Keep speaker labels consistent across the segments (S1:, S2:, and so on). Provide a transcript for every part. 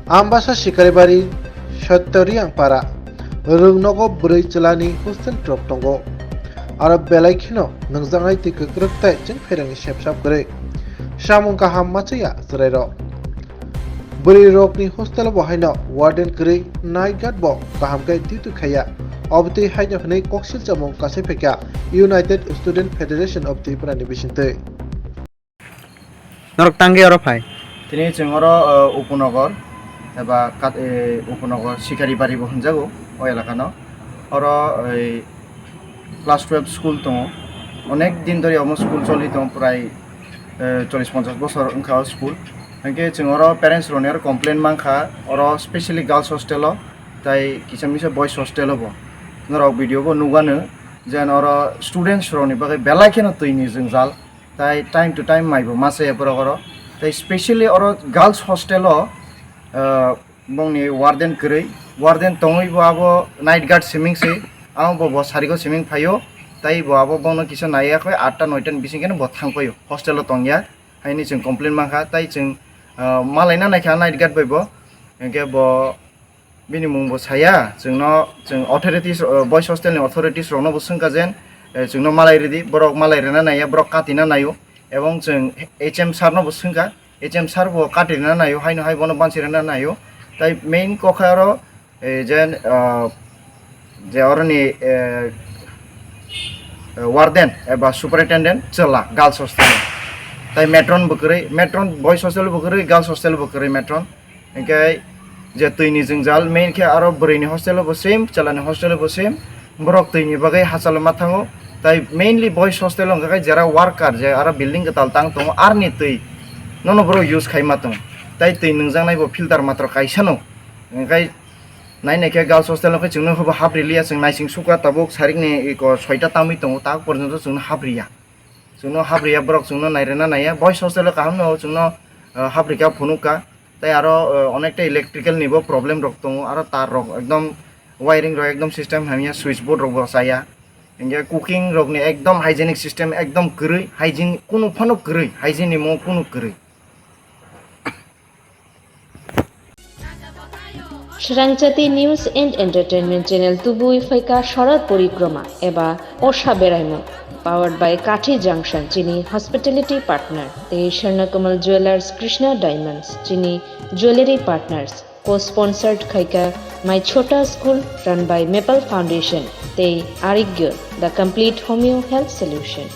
S1: Ambasa Sikaribari Shattariang para Rungnogo Buri Chelani Hostel Drop Tongo Arab Belaikino Nangzangai Tikkruk Tai Jeng Ferang Shep Shap Gre Shamung Kaham Machaya Zrero Buri Rokni Hostel Bohaino Warden Gre Night Guard Bo Kahamkhe Titu Khaya Obti Haino Hne Koksil Chamong Kasepeka United Student Federation of the Prani Bishinte
S2: Norok Tangi Orophai
S3: Tini Chengoro Upunogor एबा उपनगर सिकारिबारि होनजागौ अ एलाकानो अरो class 12 school दङ अनेक दिन धरि Amo school चलि दं प्राय 40-50 बছर ओंखा स्कुल एंके जोंरो पेरेंट्स रोनेर कमप्लेन मांखा अरो स्पेशली गर्ल्स हॉस्टेल ताई किसमिसे बॉयज हॉस्टेल बो नरो भिडियो बो नुगानो जेन अरो स्टूडेंट्स रोनि बागै बेलाखेनो तैनि जों जाल ताई टाइम टू टाइम माइबो मासे एपरो ताई स्पेशली अरो गर्ल्स हॉस्टेल बंगनि वार्डेन तंगै बाबो नाइट गार्ड स्विमिंग से आं बो सारिगो स्विमिंग फायो ताई बाबो बंनो किसा नायाखै 8टा 9टा बिसिंगेनो ब थांफायो हॉस्टेल तंगिया हायनि जों कमप्लेन माखा ताई जों मालायना नायखा नाइट गार्ड बायबो एंके ब बिनि मुंबो साया जों अथॉरिटीज बॉयज हॉस्टेलनि अथॉरिटीज रोनो बसंका जेन जोंनो मालाय रेडी बरक मालाय रेना नाया बरक काटिना नायो एवं जों एचएम सारनो बसंका एचएम सार बो काटिना नायो हायनो हाय बनो बानसिरना नायो ताई मेन कोखारो जेन जे अरनि वार्डन एबा सुपरिटेंडेंट चला गर्ल्स हॉस्टेल ताई मेट्रन बॉयज हॉस्टेल बकरै गर्ल्स हॉस्टेल बकरै मेट्रन एंके जे तैनि जों जाल मेन के आरो बरैनि हॉस्टेल बो सेम चलानि हॉस्टेल बो सेम बरक तैनि बागै हासाल माथाङो ताई मेनलि बॉयज हॉस्टेल अंगाय जेरा वर्कार जे आरो बिल्डिंग गताल तां दङ आरनि तै ननो ब्रो यूज खाइमा दं ताई तै नोंजांनायबो फिल्टार मात्र काइसानो ओंखाय नायनायखे गर्ल्स हॉस्टेल खै जोंनो होबो हाब्रिलिया जों नायसिं सुका ताबुक सारिकनि इको 6टा तामि दङ ता पर्यन्त जोंनो हाब्रिया ब्रक जोंनो नायरेना नाया बॉयज हॉस्टेल काहामनो जोंनो हाब्रिका फुनुका ताई आरो अनेकटा इलेक्ट्रिकल निबो प्रॉब्लम रक दङ आरो तार रक एकदम वायरिंग रक एकदम सिस्टम हामिया स्विच बोर्ड रक बसाया इंगे कुकिंग रकनि एकदम हाइजेनिक सिस्टम एकदम गरै हाइजीन कुनु फानो गरै हाइजीन नि मो कुनु गरै
S4: Swrangchati News and Entertainment Channel Tubui Faika Sharat Porikrama Eba Osha Beraimo powered by Kathi Junction Chini Hospitality Partner Te Sharnakamal Jewelers Krishna Diamonds Chini Jewelry Partners co-sponsored Khaika My Chota School run by Maple Foundation Te Arigyo the complete homeo health solution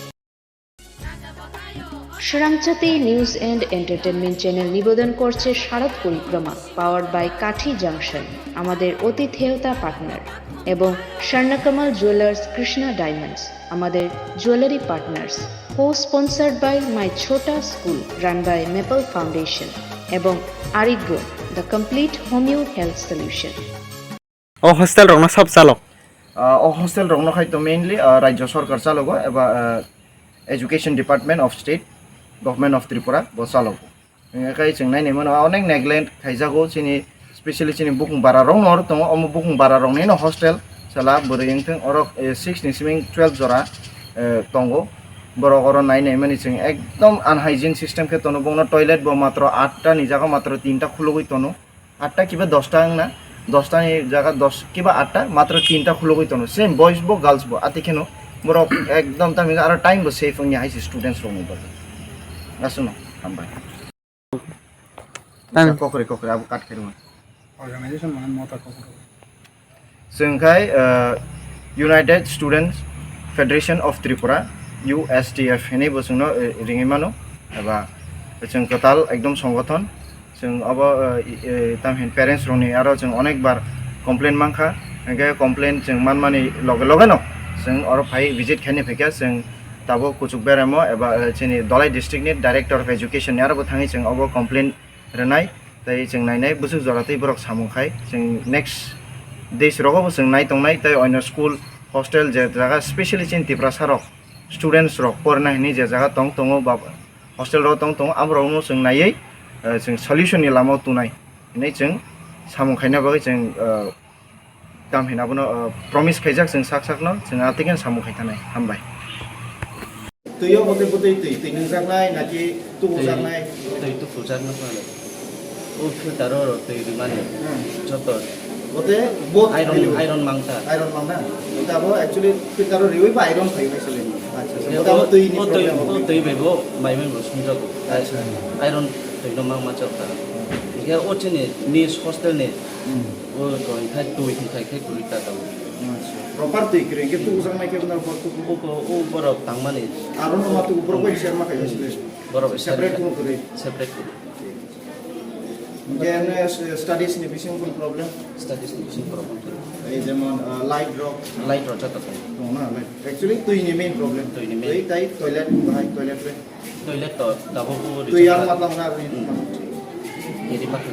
S4: Swrangchati News and Entertainment Channel নিবেদন করছে শারদ পরিক্রমা powered by কাঠি junction আমাদের অতিথেয়তা partner এবং Swarnakamal jewellers Krishna diamonds আমাদের jewellery partners co sponsored by my Chhota school run by maple foundation এবং Arogya the complete homeo health solution
S2: ও হোস্টেল রং সব চালক
S3: ও হোস্টেল রং খাইতো মেইনলি রাজ্য সরকার চালক এবা education department of state government of Tripura बो चालक एखाय जों नायनाय मोनो अनेक नेग्लेक्ट खायजागौ जोंनि स्पेशली जोंनि बुकुं बारा रं नर दङ अमु बुकुं बारा रंनि हॉस्टेल चला बोरैंथों अरक 6 निसिमिं 12 जरा दंगो बरक अर नायनाय माने जों एकदम अनहाइजीन सिस्टम के तनो बंनो टॉयलेट बो मात्र 8टा नि जागा मात्र 3टा खुलगै तनो 8टा किबा 10टा ना 10टा नि जागा 10 किबा 8टा मात्र 3टा खुलगै तनो सेम बॉयज बो गर्ल्स बो आतिखेनो बरक एकदम तामिं आरो टाइम बो सेफ नि हाइस स्टूडेंट्स रंनि बो गासुनो हामबाय कोकरे अब काट खेरमोन
S5: ऑर्गेनाइजेशन मान मोता कोकरे
S3: जोंखाय united students federation of Tripura USTF हेने बसुनो रिङिमानो एबा जों कताल एकदम संगठन जों अब तामहिन पेरेंट्स रंनि आरो जों अनेक बार कमप्लेन मांखा एंगे कमप्लेन जों मानमानि लगे न जों अर फाइ विजिट खानि फैका जों ताबो कुचुक बेरामो एबा जोंनि दलाइ डिस्ट्रिक्टनि डाइरेक्टर अफ एजुकेशन आरो थाङै जों अब कमप्लेन रनाय ताई जों नायनाय बुसु जरातै बरक सामुखाय जों नेक्स्ट देस रगबो जों नाय तंनाय ताई अन स्कुल हॉस्टेल जे जागा स्पेशली चिन तिब्रा सारक स्टूडेंट्स रक परनायनि जे जागा तंग बा हॉस्टेल रो तंग आमरावनो जों नायै जों सल्यूशन नि लामाव तुनाय नै जों सामुखायना बागै जों तामहिनाबोनो प्रमिस खायजाक जों साकसाकनो जों आतिकेन सामुखाय थानाय हामबाय तैयाव बते तै नोंजांनाय नाकि तुजांनाय
S6: तै तुजांनाय ও ফিল্টারও তৈরি মানে যত
S3: ওতে বোথ
S6: আয়রন মাংতা
S3: আয়রন মাংনা ওটা আবো অ্যাকচুয়ালি ফিল্টারও রিউই বা আয়রন খাই হইছিল আচ্ছা ওটা আবো তুই নি প্রবলেম
S6: তৈ বেবো বাইমেন বসুনজাগো
S3: আচ্ছা
S6: আয়রন তৈনো মাংমা চলতা ইয়া ওচেনে নিস হস্টেল নে ও কই খাই তুই খাই কুলিতা দাও
S3: আচ্ছা প্রপার তুই করে কে তু উজাং মাইকে না পর তু
S6: ও বরফ তাংমানে
S3: আরো না তু উপর কই শেয়ার মা খাই হইছিল
S6: বরফ
S3: সেপারেট করে
S6: সেপারেট করে
S3: Then studies ni bising pun problem.
S6: Studies নিশ্চিত প্রবলেম
S3: এই যেমন লাইট ড্রপ
S6: লাইট রচা কথা
S3: না অ্যাকচুয়ালি তুই নি মেইন প্রবলেম
S6: তুই নি main.
S3: তুই তাই টয়লেট ভাই টয়লেট রে
S6: টয়লেট তো দাবো
S3: তুই আর মাতলাম না
S6: এরি পাখি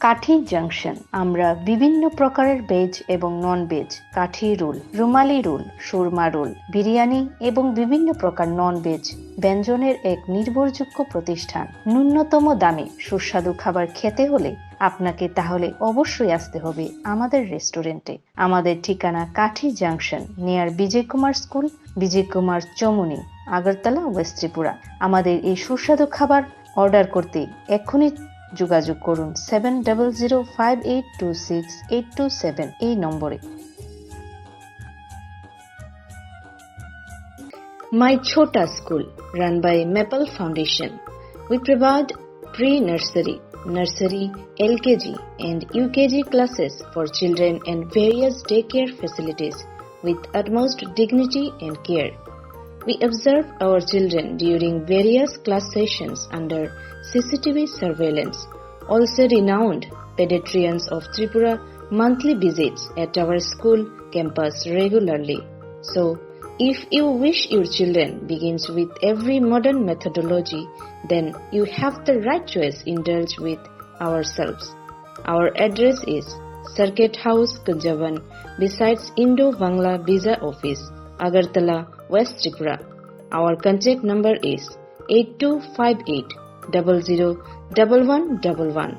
S4: কাঠি জাংশন আমরা বিভিন্ন প্রকারের ভেজ এবং নন ভেজ কাঠি রোল, রুমালি রোল, সুরমা রোল, বিরিয়ানি এবং বিভিন্ন প্রকার নন ভেজ ব্যঞ্জনের এক নির্ভরযোগ্য প্রতিষ্ঠান। ন্যূনতম দামে সুস্বাদু খাবার খেতে হলে আপনাকে তাহলে অবশ্যই আসতে হবে আমাদের রেস্টুরেন্টে। আমাদের ঠিকানা কাঠি জাংশন নিয়ার বিজয় কুমার স্কুল, বিজয় কুমার চমুনি, আগরতলা, ওয়েস্ট ত্রিপুরা। আমাদের এই সুস্বাদু খাবার অর্ডার করতে এক্ষুনি যোগাযোগ করুন 7005826827 এই নম্বরে। My Chota School, run by Maple Foundation. We provide pre-nursery, nursery, LKG and UKG classes for children and various daycare facilities with utmost dignity and care. We observe our children during various class sessions under CCTV surveillance. Also renowned pediatricians of Tripura monthly visits at our school campus regularly. So, if you wish your children begins with every modern methodology, then you have the right choice indulge with ourselves. Our address is Circuit House, Kunjavan, besides Indo-Bangla Visa Office, Agartala, West Tripura. Our contact number is 8258001111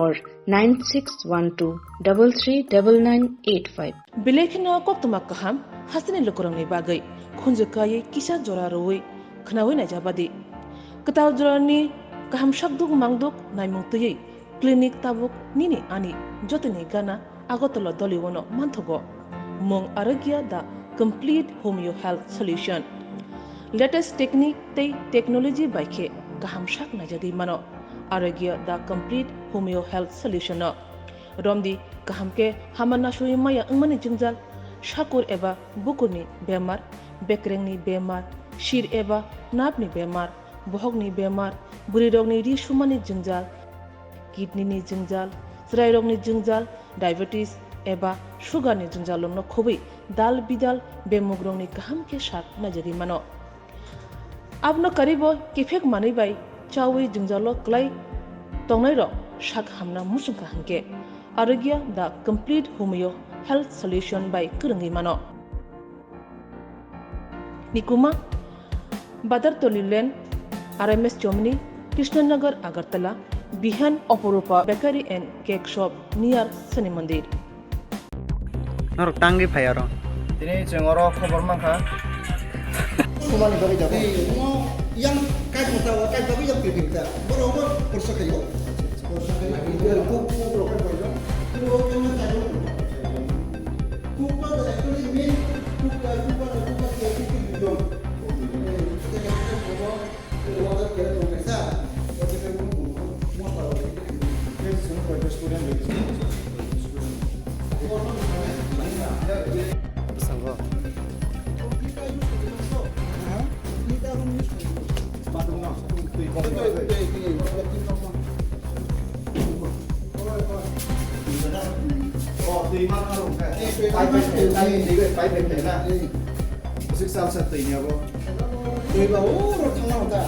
S4: or 9612339985.
S7: Bilekino koktuma kaham hasini lokorangni bagai khunjakaye kisa jora roi khnawi na jabadi ketaw jorani kaham shakduk mangduk naimungtui clinic tabuk nini ani jotini gana agotolo doliwono manthogo mong aragya da complete homeo health solution latest technique tei technology baikhe kaham shak na jagi mano aragya da complete homeo health solution no romdi kahamke hamana shui maya angmani jingjal shakur eba bukurni bemar bekrengni bemar shir eba napni bemar bohogni bemar buri rogni ri shumani jingjal kidney ni jingjal srai rogni jingjal diabetes eba sugar ni jingjal lomno khobi dal bidal bemugrongni kahamke shak na jagi mano abno karibo kifek mani bai chawi jingjalo klai tongnai ro shak hamna musung kahamke aragya the complete homeo health solution by Kurangi Mano. Nikuma Badar Tolilen RMS Chomni Krishnanagar Agartala Bihan Oporupa Bakery and Cake Shop near Sani Mandir.
S2: Nor tangi phayaro.
S3: Tini cengoro khobor mangka. Kumani bari jago.
S8: Yang kai kota kai tapi yang kita. Borobar kursa kayo. Kursa kayo. Biar kuku broker kayo. Itu kan tahu. Kuku actually mean kuku kayo video. Kita kan bawa water care to kita. Kita kan mau tahu.
S3: Yes, semua student lagi.
S6: Sanggo
S3: tùy mang không phải phải phải na 13 sao tùy nhau không
S8: tùy vào rồi thằng nào ta